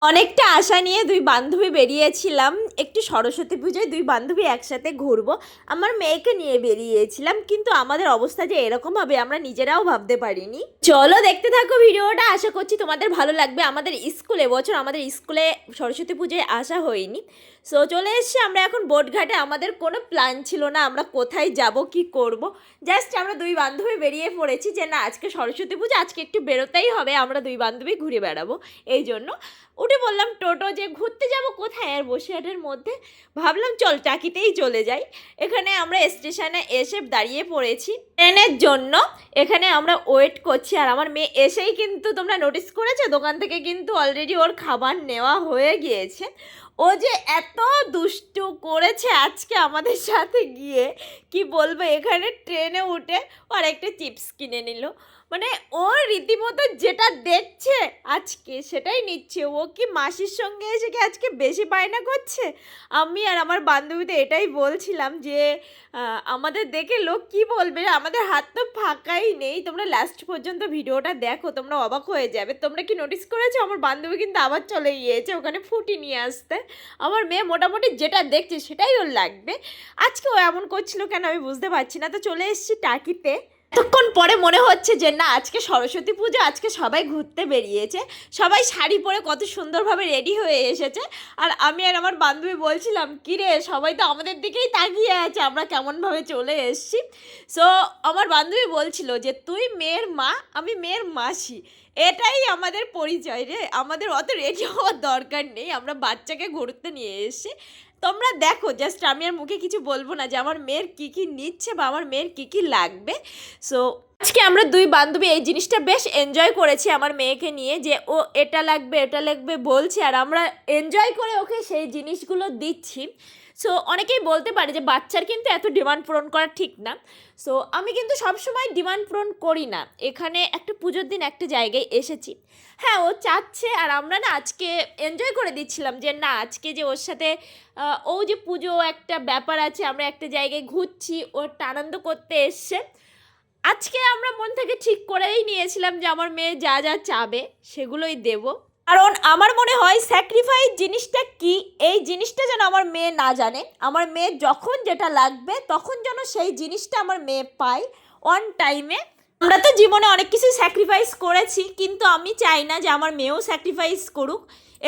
অনেকটা আশা নিয়ে দুই বান্ধবী বেরিয়েছিলাম একটু সরস্বতী পুজোয় দুই বান্ধবী একসাথে ঘুরবো। আমার মেয়েকে নিয়ে বেরিয়েছিলাম, কিন্তু আমাদের অবস্থা যে এরকম হবে আমরা নিজেরাও ভাবতে পারিনি। চলো দেখতে থাকো ভিডিওটা, আশা করছি তোমাদের ভালো লাগবে। আমাদের স্কুলে এবছর আমাদের স্কুলে সরস্বতী পুজোয় আসা হয়নি। সো চলে এসছি আমরা এখন বোটঘাটে। আমাদের কোনো প্ল্যান ছিল না আমরা কোথায় যাব কি করব, জাস্ট আমরা দুই বান্ধবী বেরিয়ে পড়েছি যে না আজকে সরস্বতী পুজো, আজকে একটু বেরোতেই হবে, আমরা দুই বান্ধবী ঘুরে বেড়াবো। এই জন্য উঠে বললাম টোটো যে ঘুরতে যাব কোথায় আর বসিরহাটের মধ্যে, ভাবলাম চল টাকিতেই চলে যাই। এখানে আমরা স্টেশনে এসে দাঁড়িয়ে পড়েছি ট্রেনের জন্য। এখানে আমরা ওয়েট করছি আর আমার মেয়ে এসেই কিন্তু তোমরা নোটিস করেছো দোকান থেকে কিন্তু অলরেডি ওর খাবার নেওয়া হয়ে গিয়েছে। ও যে এত দুষ্টু করেছে আজকে আমাদের সাথে গিয়ে কি বলবো, এখানে ট্রেনে উঠে আর একটা চিপস কিনে নিল। মানে ও রীতিমতো যেটা দেখছে আজকে সেটাই নিচ্ছে। ও কি মাসির সঙ্গে এসে কি আজকে বেশি বায়না করছে। আমি আর আমার বান্ধবীতে এটাই বলছিলাম যে আমাদের দেখে লোক কি বলবে, আমাদের হাত তো ফাঁকাই নেই। তোমরা লাস্ট পর্যন্ত ভিডিওটা দেখো, তোমরা অবাক হয়ে যাবে। তোমরা কি নোটিস করেছো আমার বান্ধবী কিন্তু আবার চলে গিয়েছে ওখানে ফুটি নিয়ে আসতে। আমার মেয়ে মোটামুটি যেটা দেখছে সেটাই ওর লাগবে। আজকে ও এমন করছিল কেন আমি বুঝতে পারছি না। তো চলে এসেছি টাকিতে। এতক্ষণ পরে মনে হচ্ছে যে না আজকে সরস্বতী পুজো, আজকে সবাই ঘুরতে বেরিয়েছে, সবাই শাড়ি পরে কত সুন্দরভাবে রেডি হয়ে এসেছে। আর আমি আর আমার বান্ধবী বলছিলাম কী রে সবাই তো আমাদের দিকেই তাকিয়ে আছে, আমরা কেমনভাবে চলে এসেছি। সো আমার বান্ধবী বলছিল যে তুই মেয়ের মা, আমি মেয়ের মাসি, এটাই আমাদের পরিচয় রে, আমাদের অত রেডি হওয়ার দরকার নেই, আমরা বাচ্চাকে ঘুরতে নিয়ে এসেছি। তোমরা দেখো, জাস্ট আমি আর মুখে কিছু বলবো না যে আমার মেয়ের কী কী নিচ্ছে বা আমার মেয়ের কী কী লাগবে। সো আজকে আমরা দুই বান্ধবী এই জিনিসটা বেশ এনজয় করেছি আমার মেয়েকে নিয়ে, যে ও এটা লাগবে এটা লাগবে বলছে আর আমরা এনজয় করে ওকে সেই জিনিসগুলো দিচ্ছি। সো অনেকেই বলতে পারে যে বাচ্চার কিন্তু এত ডিমান্ড পূরণ করা ঠিক না। সো আমি কিন্তু সবসময় ডিমান্ড পূরণ করি না। এখানে একটা পুজোর দিন একটা জায়গায় এসেছি, হ্যাঁ ও চাচ্ছে আর আমরা না আজকে এনজয় করে দিচ্ছিলাম যে না আজকে যে ওর সাথে ও যে পুজো একটা ব্যাপার আছে, আমরা একটা জায়গায় ঘুরছি, ওর আনন্দ করতে এসছে। আজকে আমরা মন থেকে ঠিক করেই নিয়েছিলাম যে আমার মেয়ে যা যা চাবে সেগুলোই দেব। কারণ আমার মনে হয় স্যাক্রিফাইস জিনিসটা কি, এই জিনিসটা যেন আমার মেয়ে না জানে। আমার মেয়ে যখন যেটা লাগবে তখন যেন সেই জিনিসটা আমার মেয়ে পায় অন টাইমে। আমরা তো জীবনে অনেক কিছুই স্যাক্রিফাইস করেছি, কিন্তু আমি চাই না যে আমার মেয়েও স্যাক্রিফাইস করুক।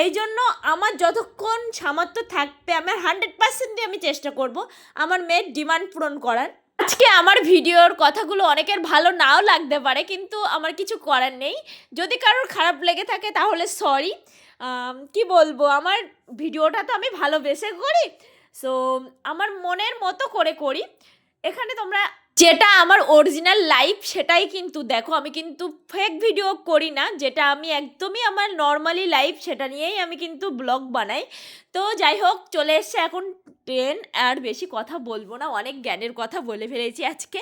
এই জন্য আমার যতক্ষণ সামর্থ্য থাকবে আমার 100% আমি চেষ্টা করব আমার মেয়ের ডিমান্ড পূরণ করার। আজকে আমার ভিডিওর কথাগুলো অনেকের ভালো নাও লাগতে পারে, কিন্তু আমার কিছু করার নেই। যদি কারোর খারাপ লেগে থাকে তাহলে সরি। কি বলবো, আমার ভিডিওটা তো আমি ভালোবেসে করি। সো আমার মনের মতো করে করি। এখানে তোমরা যেটা আমার অরিজিনাল লাইফ সেটাই কিন্তু দেখো, আমি কিন্তু ফেক ভিডিও করি না। যেটা আমি একদমই আমার নর্মালি লাইফ সেটা নিয়েই আমি কিন্তু ব্লগ বানাই। তো যাই হোক চলে এসছে এখন ট্রেন, আর বেশি কথা বলবো না, অনেক জ্ঞানের কথা বলে ফেলেছি আজকে।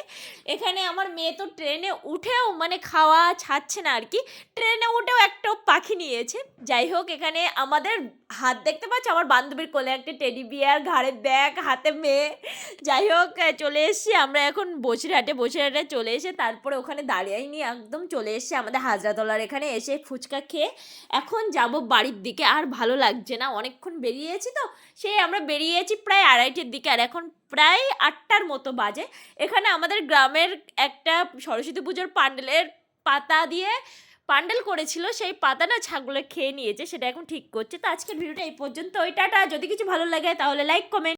এখানে আমার মেয়ে তো ট্রেনে উঠেও মানে খাওয়া ছাড়ছে না আর কি, ট্রেনে উঠেও একটা পাখি নিয়েছে। যাই হোক এখানে আমাদের হাত দেখতে পাচ্ছ, আমার বান্ধবীর কোলে একটা টেডি বিয়ার, ঘাড়ে ব্যাগ, হাতে মেয়ে। যাই হোক চলে এসেছি আমরা এখন বসিরহাটে। বসিরহাটে চলে এসে তারপরে ওখানে দাঁড়িয়েই নিয়ে একদম চলে এসেছি আমাদের হাজরাতলার এখানে এসে ফুচকা খেয়ে এখন যাব বাড়ির দিকে। আর ভালো লাগছে না, অনেকক্ষণ বেরিয়েছি তো, সেই আমরা বেরিয়েছি প্রায় 2:30-এর দিকে আর এখন প্রায় 8টার মতো বাজে। এখানে আমাদের গ্রামের একটা সরস্বতী পুজোর প্যান্ডেলের পাতা দিয়ে প্যান্ডেল করেছিল, সেই পাতা না ছাগলে খেয়ে নিয়েছে, সেটা এখন ঠিক করছে। তো আজকের ভিডিওটা এই পর্যন্ত, ওই টাটা। যদি কিছু ভালো লাগে তাহলে লাইক কমেন্ট।